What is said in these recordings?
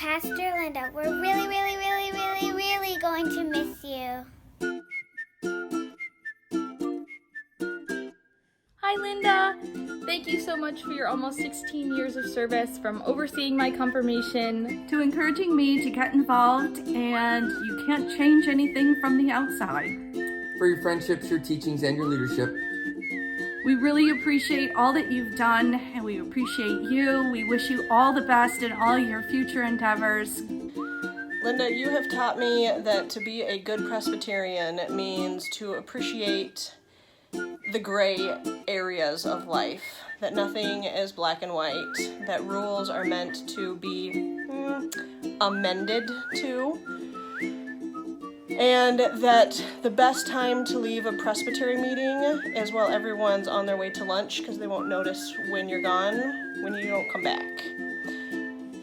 Pastor Linda, we're really going to miss you. Hi, Linda. Thank you so much for your almost 16 years of service, from overseeing my confirmation to encouraging me to get involved, and you can't change anything from the outside. For your friendships, your teachings, and your leadership. We really appreciate all that you've done, and we appreciate you. We wish you all the best in all your future endeavors. Linda, you have taught me that to be a good Presbyterian means to appreciate the gray areas of life, that nothing is black and white, that rules are meant to be amended to, and that the best time to leave a presbytery meeting is while everyone's on their way to lunch, because they won't notice when you're gone, when you don't come back.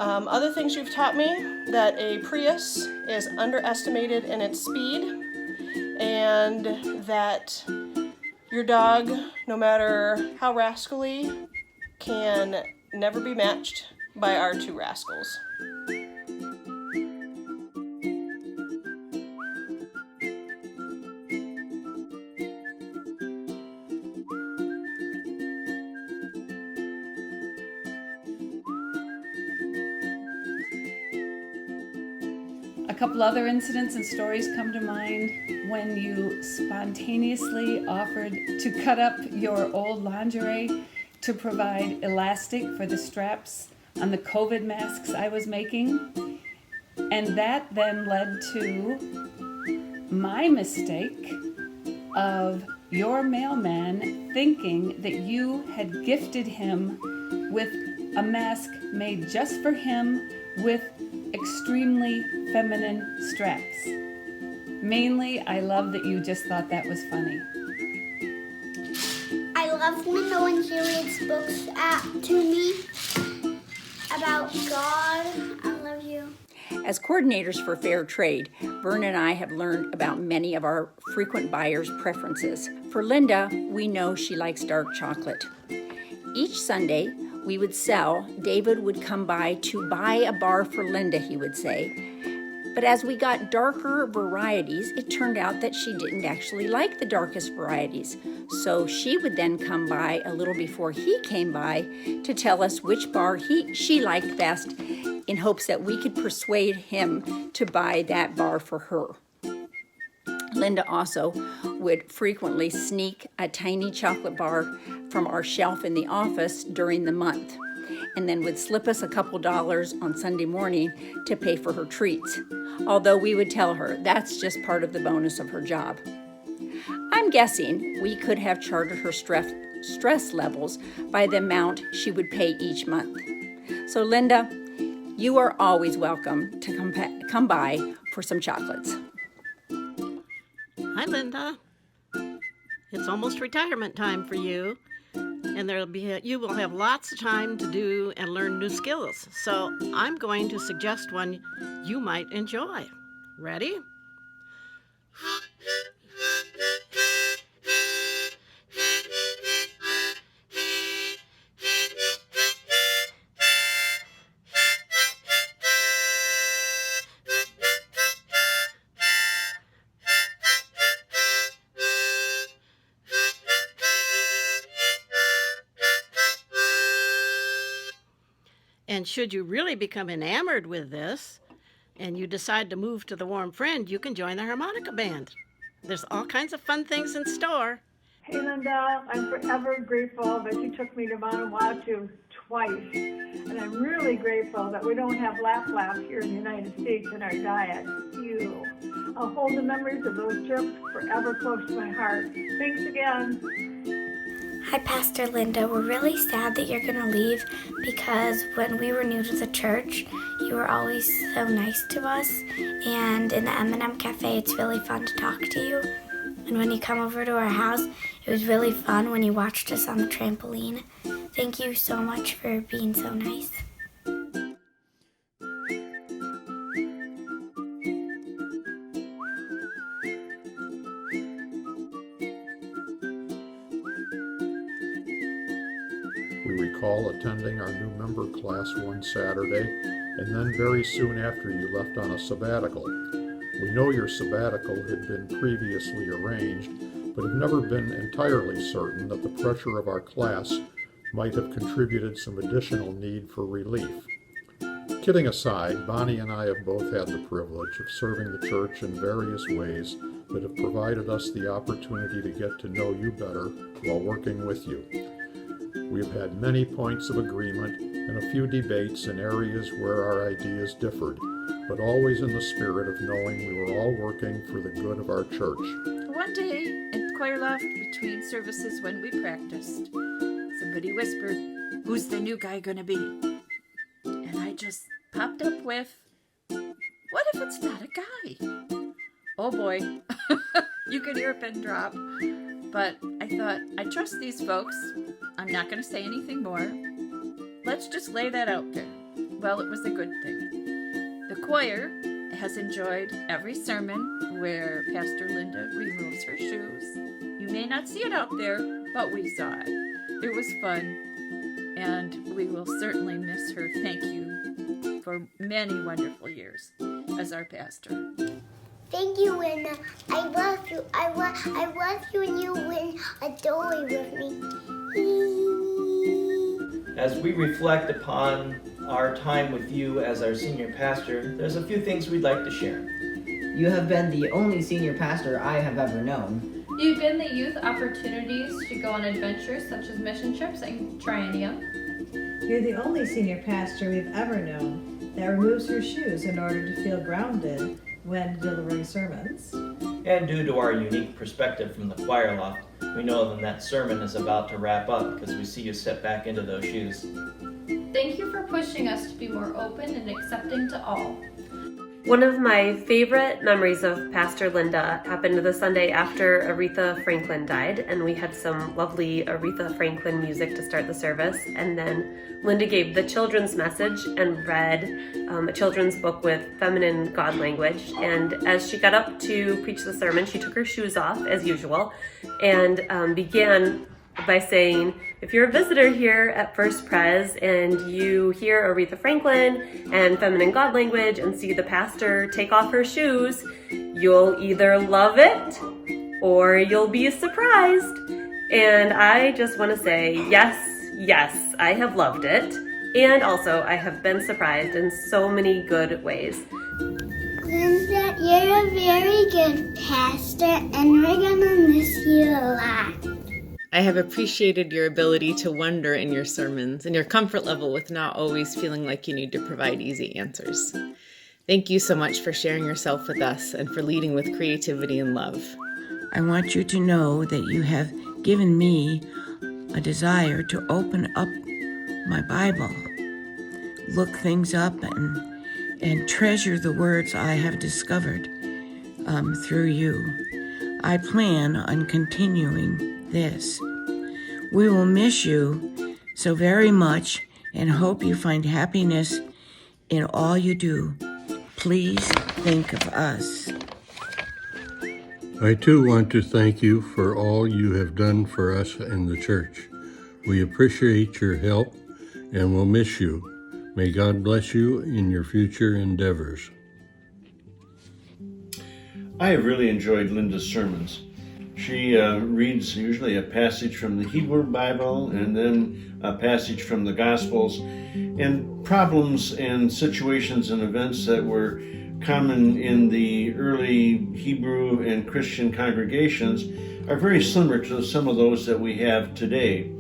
Other things you've taught me, that a Prius is underestimated in its speed, and that your dog, no matter how rascally, can never be matched by our two rascals. A couple other incidents and stories come to mind when you spontaneously offered to cut up your old lingerie to provide elastic for the straps on the COVID masks I was making. And that then led to my mistake of your mailman thinking that you had gifted him with a mask made just for him with extremely feminine straps. Mainly, I love that you just thought that was funny. I love Linda when she reads books to me about God. I love you. As coordinators for Fair Trade, Vern and I have learned about many of our frequent buyers' preferences. For Linda, we know she likes dark chocolate. Each Sunday, we would sell, David would come by to buy a bar for Linda, he would say. But as we got darker varieties, it turned out that she didn't actually like the darkest varieties. So she would then come by a little before he came by to tell us which bar she liked best, in hopes that we could persuade him to buy that bar for her. Linda also would frequently sneak a tiny chocolate bar from our shelf in the office during the month, and then would slip us a couple dollars on Sunday morning to pay for her treats, although we would tell her that's just part of the bonus of her job. I'm guessing we could have charted her stress levels by the amount she would pay each month. So Linda, you are always welcome to come by for some chocolates. Hi, Linda. It's almost retirement time for you, and you will have lots of time to do and learn new skills. So I'm going to suggest one you might enjoy. Ready? And should you really become enamored with this, and you decide to move to the Warm Friend, you can join the harmonica band. There's all kinds of fun things in store. Hey, Linda, I'm forever grateful that you took me to Vanuatu twice. And I'm really grateful that we don't have lap here in the United States in our diet. Ew. I'll hold the memories of those trips forever close to my heart. Thanks again. Hi, Pastor Linda. We're really sad that you're going to leave, because when we were new to the church, you were always so nice to us. And in the M&M Cafe, it's really fun to talk to you. And when you come over to our house, it was really fun when you watched us on the trampoline. Thank you so much for being so nice. We recall attending our new member class one Saturday and then very soon after you left on a sabbatical. We know your sabbatical had been previously arranged, but have never been entirely certain that the pressure of our class might have contributed some additional need for relief. Kidding aside, Bonnie and I have both had the privilege of serving the church in various ways that have provided us the opportunity to get to know you better while working with you. We've had many points of agreement and a few debates in areas where our ideas differed, but always in the spirit of knowing we were all working for the good of our church. One day, in the choir loft between services when we practiced, somebody whispered, "Who's the new guy gonna be?" And I just popped up with, "What if it's not a guy?" Oh boy, you could hear a pin drop. But I thought, I trust these folks. I'm not gonna say anything more. Let's just lay that out there. Well, it was a good thing. The choir has enjoyed every sermon where Pastor Linda removes her shoes. You may not see it out there, but we saw it. It was fun, and we will certainly miss her. Thank you for many wonderful years as our pastor. Thank you, Linda. I love you. I love you, and you win a dolly with me. As we reflect upon our time with you as our senior pastor, there's a few things we'd like to share. You have been the only senior pastor I have ever known. You've given the youth opportunities to go on adventures such as mission trips and Triennium. You're the only senior pastor we've ever known that removes her shoes in order to feel grounded when delivering sermons. And due to our unique perspective from the choir loft, we know that that sermon is about to wrap up because we see you step back into those shoes. Thank you for pushing us to be more open and accepting to all. One of my favorite memories of Pastor Linda happened the Sunday after Aretha Franklin died, and we had some lovely Aretha Franklin music to start the service, and then Linda gave the children's message and read a children's book with feminine God language, and as she got up to preach the sermon, she took her shoes off as usual and began by saying, "If you're a visitor here at First Pres and you hear Aretha Franklin and feminine God language and see the pastor take off her shoes, you'll either love it or you'll be surprised." And I just want to say, yes, I have loved it. And also I have been surprised in so many good ways. Linda, you're a very good pastor, and we're gonna miss you a lot. I have appreciated your ability to wonder in your sermons and your comfort level with not always feeling like you need to provide easy answers. Thank you so much for sharing yourself with us and for leading with creativity and love. I want you to know that you have given me a desire to open up my Bible, look things up, and treasure the words I have discovered through you. I plan on continuing this. We will miss you so very much and hope you find happiness in all you do. Please think of us. I too want to thank you for all you have done for us in the church. We appreciate your help and will miss you. May God bless you in your future endeavors. I have really enjoyed Linda's sermons. She reads usually a passage from the Hebrew Bible and then a passage from the Gospels, and problems and situations and events that were common in the early Hebrew and Christian congregations are very similar to some of those that we have today.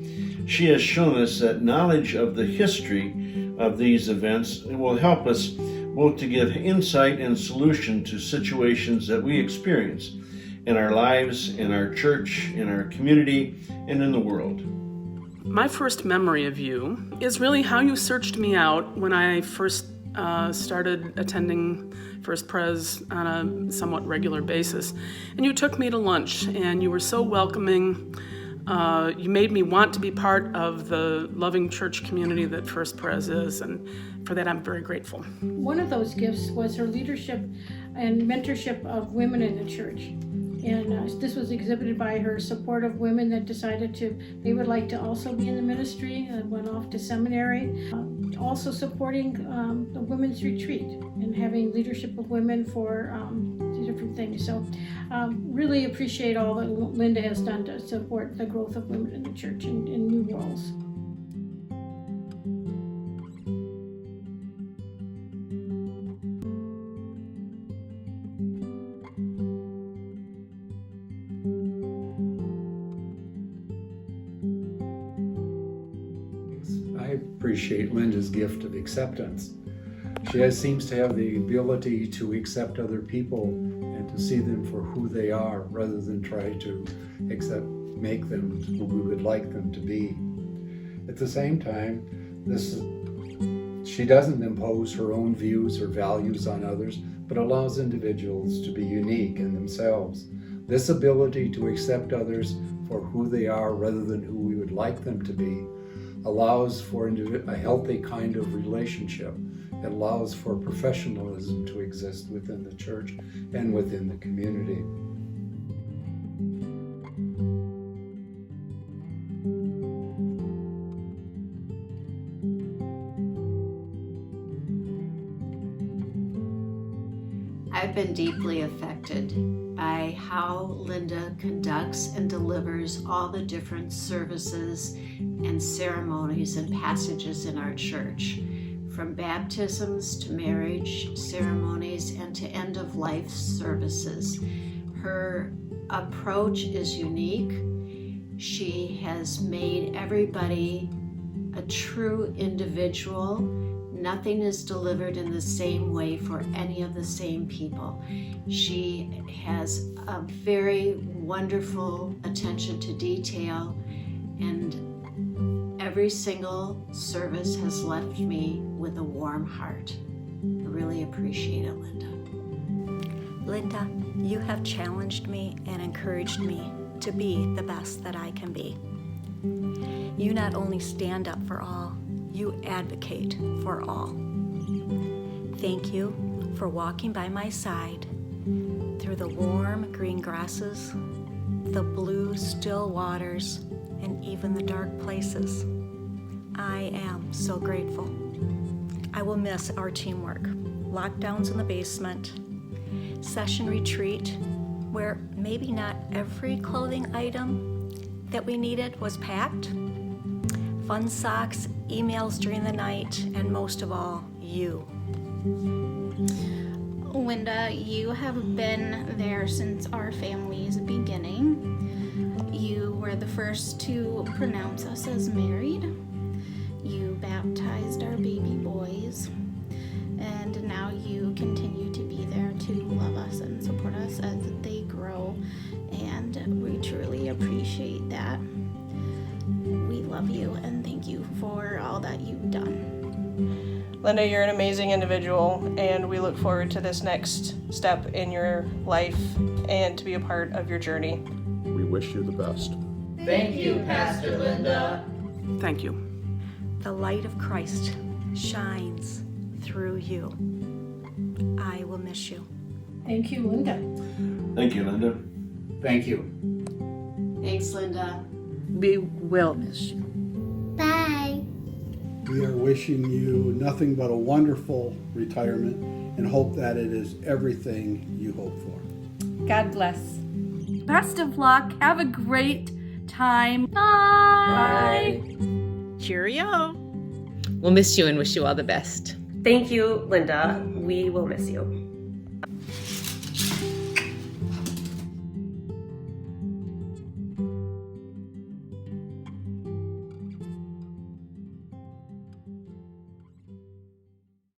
She has shown us that knowledge of the history of these events will help us both to give insight and solution to situations that we experience in our lives, in our church, in our community, and in the world. My first memory of you is really how you searched me out when I first started attending First Pres on a somewhat regular basis. And you took me to lunch, and you were so welcoming. You made me want to be part of the loving church community that First Pres is, and for that I'm very grateful. One of those gifts was her leadership and mentorship of women in the church. And this was exhibited by her supportive women that decided they would like to also be in the ministry and went off to seminary. Also supporting the women's retreat and having leadership of women for different things. So really appreciate all that Linda has done to support the growth of women in the church in new roles. I appreciate Linda's gift of acceptance. She seems to have the ability to accept other people and to see them for who they are rather than try to make them who we would like them to be. At the same time, she doesn't impose her own views or values on others, but allows individuals to be unique in themselves. This ability to accept others for who they are rather than who we would like them to be allows for a healthy kind of relationship. It allows for professionalism to exist within the church and within the community. I've been deeply affected by how Linda conducts and delivers all the different services and ceremonies and passages in our church, from baptisms to marriage ceremonies and to end-of-life services. Her approach is unique. She has made everybody a true individual. Nothing is delivered in the same way for any of the same people. She has a very wonderful attention to detail, and every single service has left me with a warm heart. I really appreciate it, Linda. Linda, you have challenged me and encouraged me to be the best that I can be. You not only stand up for all, you advocate for all. Thank you for walking by my side through the warm green grasses, the blue still waters, and even the dark places. I am so grateful. I will miss our teamwork, lockdowns in the basement, session retreat, where maybe not every clothing item that we needed was packed, fun socks, emails during the night, and most of all, you. Linda, you have been there since our family's beginning. You were the first to pronounce us as married. You baptized our baby boys. And now you continue to be there to love us and support us as they grow. And we truly appreciate that. We love you and thank you for all that you've done. Linda, you're an amazing individual, and we look forward to this next step in your life and to be a part of your journey. We wish you the best. Thank you, Pastor Linda. Thank you. The light of Christ shines through you. I will miss you. Thank you, Linda. Thank you, Linda. Thank you. Thanks, Linda. We will miss you. Bye. We are wishing you nothing but a wonderful retirement and hope that it is everything you hope for. God bless. Best of luck. Have a great time. Bye. Cheerio. We'll miss you and wish you all the best. Thank you, Linda. We will miss you.